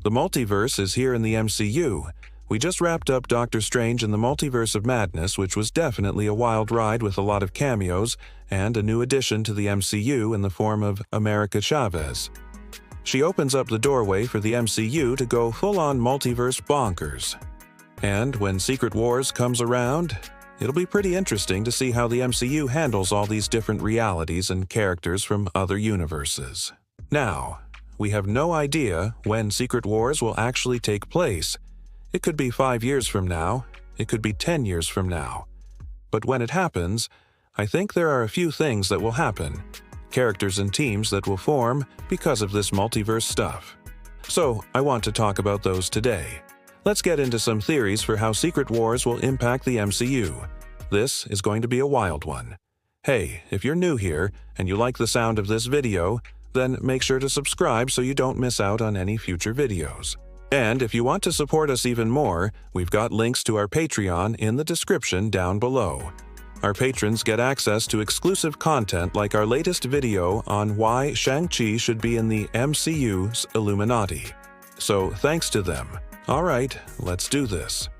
The multiverse is here in the MCU. We just wrapped up Doctor Strange in the Multiverse of Madness, which was definitely a wild ride with a lot of cameos and a new addition to the MCU in the form of America Chavez. She opens up the doorway for the MCU to go full-on multiverse bonkers. And when Secret Wars comes around, it'll be pretty interesting to see how the MCU handles all these different realities and characters from other universes. Now, we have no idea when Secret Wars will actually take place. It could be 5 years from now, it could be 10 years from now. But when it happens, I think there are a few things that will happen, characters and teams that will form because of this multiverse stuff. So, I want to talk about those today. Let's get into some theories for how Secret Wars will impact the MCU. This is going to be a wild one. Hey, if you're new here and you like the sound of this video, then make sure to subscribe so you don't miss out on any future videos. And if you want to support us even more, we've got links to our Patreon in the description down below. Our patrons get access to exclusive content like our latest video on why Shang-Chi should be in the MCU's Illuminati. So thanks to them. Alright, let's do this.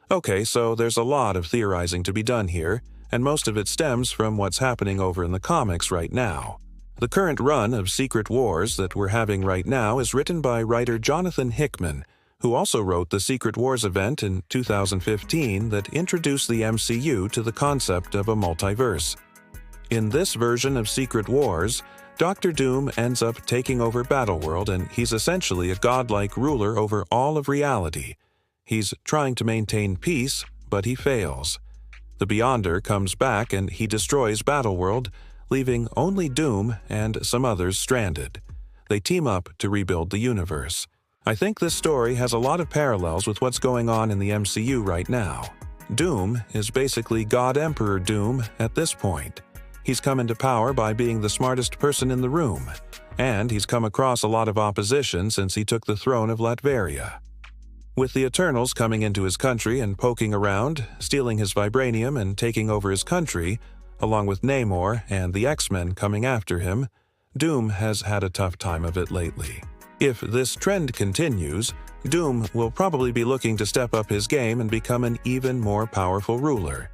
Okay, so there's a lot of theorizing to be done here, and most of it stems from what's happening over in the comics right now. The current run of Secret Wars that we're having right now is written by writer Jonathan Hickman, who also wrote the Secret Wars event in 2015 that introduced the MCU to the concept of a multiverse. In this version of Secret Wars, Doctor Doom ends up taking over Battleworld, and he's essentially a godlike ruler over all of reality. He's trying to maintain peace, but he fails. The Beyonder comes back and he destroys Battleworld, leaving only Doom and some others stranded. They team up to rebuild the universe. I think this story has a lot of parallels with what's going on in the MCU right now. Doom is basically God Emperor Doom at this point. He's come into power by being the smartest person in the room, and he's come across a lot of opposition since he took the throne of Latveria. With the Eternals coming into his country and poking around, stealing his vibranium and taking over his country, along with Namor and the X-Men coming after him, Doom has had a tough time of it lately. If this trend continues, Doom will probably be looking to step up his game and become an even more powerful ruler.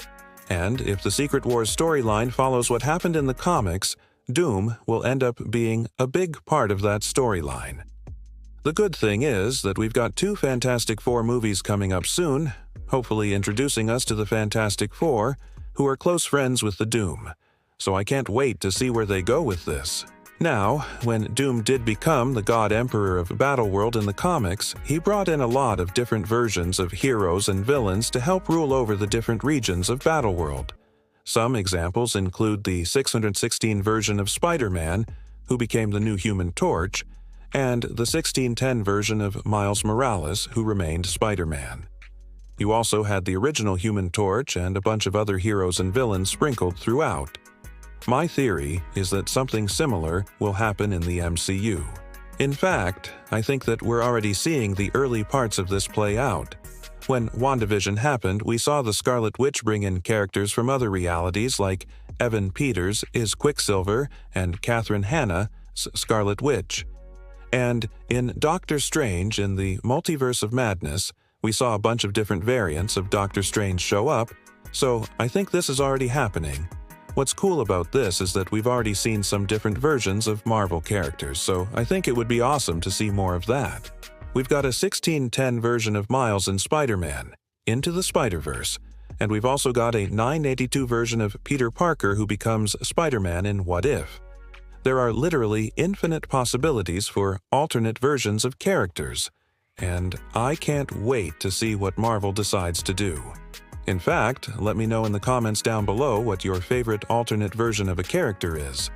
And if the Secret Wars storyline follows what happened in the comics, Doom will end up being a big part of that storyline. The good thing is that we've got 2 Fantastic Four movies coming up soon, hopefully introducing us to the Fantastic Four, who are close friends with the Doom. So I can't wait to see where they go with this. Now, when Doom did become the God Emperor of Battleworld in the comics, he brought in a lot of different versions of heroes and villains to help rule over the different regions of Battleworld. Some examples include the 616 version of Spider-Man, who became the new Human Torch, and the 1610 version of Miles Morales, who remained Spider-Man. You also had the original Human Torch and a bunch of other heroes and villains sprinkled throughout. My theory is that something similar will happen in the MCU. In fact, I think that we're already seeing the early parts of this play out. When WandaVision happened, we saw the Scarlet Witch bring in characters from other realities like Evan Peters is Quicksilver and Catherine Hanna's Scarlet Witch. And in Doctor Strange in the Multiverse of Madness, we saw a bunch of different variants of Doctor Strange show up, so I think this is already happening. What's cool about this is that we've already seen some different versions of Marvel characters, so I think it would be awesome to see more of that. We've got a 1610 version of Miles in Spider-Man, Into the Spider-Verse, and we've also got a 982 version of Peter Parker who becomes Spider-Man in What If. There are literally infinite possibilities for alternate versions of characters, and I can't wait to see what Marvel decides to do. In fact, let me know in the comments down below what your favorite alternate version of a character is.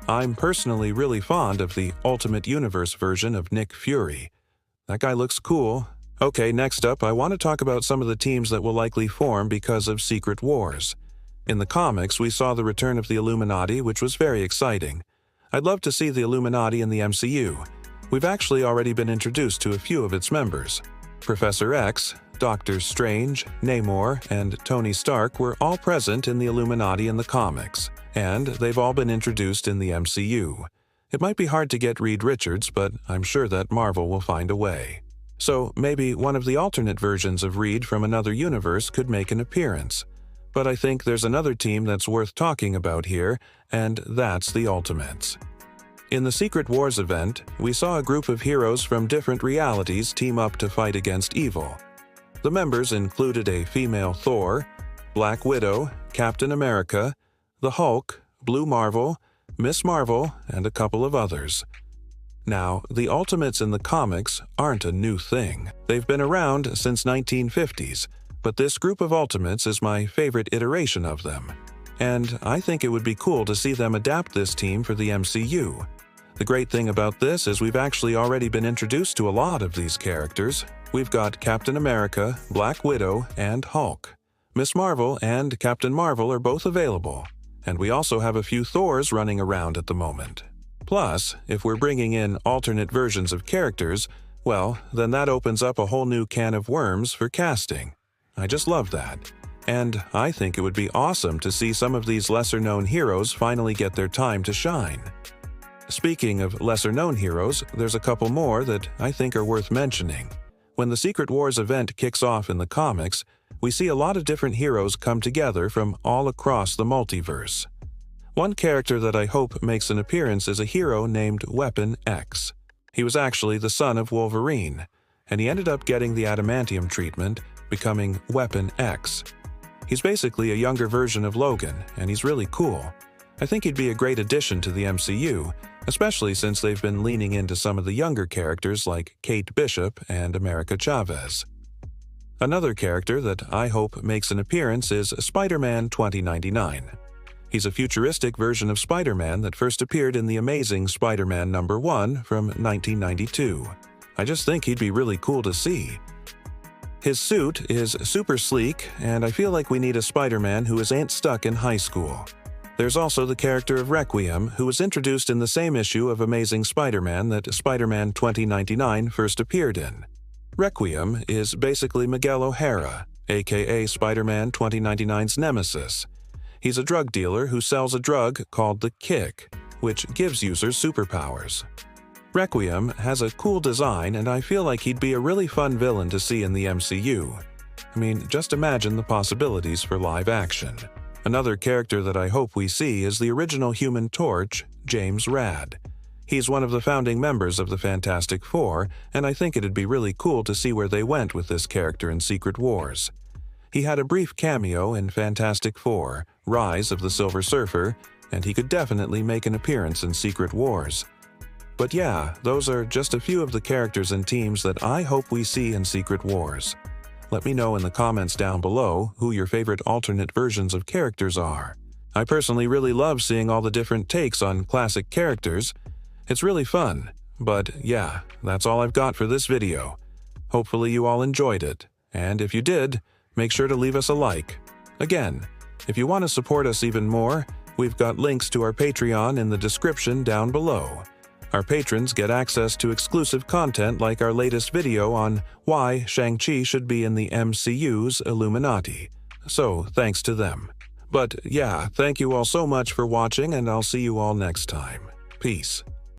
I'm personally really fond of the Ultimate Universe version of Nick Fury. That guy looks cool. Okay, next up, I want to talk about some of the teams that will likely form because of Secret Wars. In the comics, we saw the return of the Illuminati, which was very exciting. I'd love to see the Illuminati in the MCU. We've actually already been introduced to a few of its members. Professor X, Doctor Strange, Namor, and Tony Stark were all present in the Illuminati in the comics, and they've all been introduced in the MCU. It might be hard to get Reed Richards, but I'm sure that Marvel will find a way. So maybe one of the alternate versions of Reed from another universe could make an appearance. But I think there's another team that's worth talking about here, and that's the Ultimates. In the Secret Wars event, we saw a group of heroes from different realities team up to fight against evil. The members included a female Thor, Black Widow, Captain America, the Hulk, Blue Marvel, Miss Marvel, and a couple of others. Now, the Ultimates in the comics aren't a new thing. They've been around since 1950s, but this group of Ultimates is my favorite iteration of them. And I think it would be cool to see them adapt this team for the MCU. The great thing about this is we've actually already been introduced to a lot of these characters. We've got Captain America, Black Widow, and Hulk. Miss Marvel and Captain Marvel are both available, and we also have a few Thors running around at the moment. Plus, if we're bringing in alternate versions of characters, well, then that opens up a whole new can of worms for casting. I just love that. And I think it would be awesome to see some of these lesser-known heroes finally get their time to shine. Speaking of lesser-known heroes, there's a couple more that I think are worth mentioning. When the Secret Wars event kicks off in the comics, we see a lot of different heroes come together from all across the multiverse. One character that I hope makes an appearance is a hero named Weapon X. He was actually the son of Wolverine, and he ended up getting the adamantium treatment, becoming Weapon X. He's basically a younger version of Logan, and he's really cool. I think he'd be a great addition to the MCU, especially since they've been leaning into some of the younger characters like Kate Bishop and America Chavez. Another character that I hope makes an appearance is Spider-Man 2099. He's a futuristic version of Spider-Man that first appeared in The Amazing Spider-Man #1 from 1992. I just think he'd be really cool to see. His suit is super sleek, and I feel like we need a Spider-Man who ain't stuck in high school. There's also the character of Requiem, who was introduced in the same issue of Amazing Spider-Man that Spider-Man 2099 first appeared in. Requiem is basically Miguel O'Hara, aka Spider-Man 2099's nemesis. He's a drug dealer who sells a drug called the Kick, which gives users superpowers. Requiem has a cool design, and I feel like he'd be a really fun villain to see in the MCU. I mean, just imagine the possibilities for live action. Another character that I hope we see is the original Human Torch, James Rad. He's one of the founding members of the Fantastic Four, and I think it'd be really cool to see where they went with this character in Secret Wars. He had a brief cameo in Fantastic Four, Rise of the Silver Surfer, and he could definitely make an appearance in Secret Wars. But yeah, those are just a few of the characters and teams that I hope we see in Secret Wars. Let me know in the comments down below who your favorite alternate versions of characters are. I personally really love seeing all the different takes on classic characters. It's really fun. But yeah, that's all I've got for this video. Hopefully you all enjoyed it, and if you did, make sure to leave us a like. Again, if you want to support us even more, we've got links to our Patreon in the description down below. Our patrons get access to exclusive content like our latest video on why Shang-Chi should be in the MCU's Illuminati. So, thanks to them. But yeah, thank you all so much for watching, and I'll see you all next time. Peace.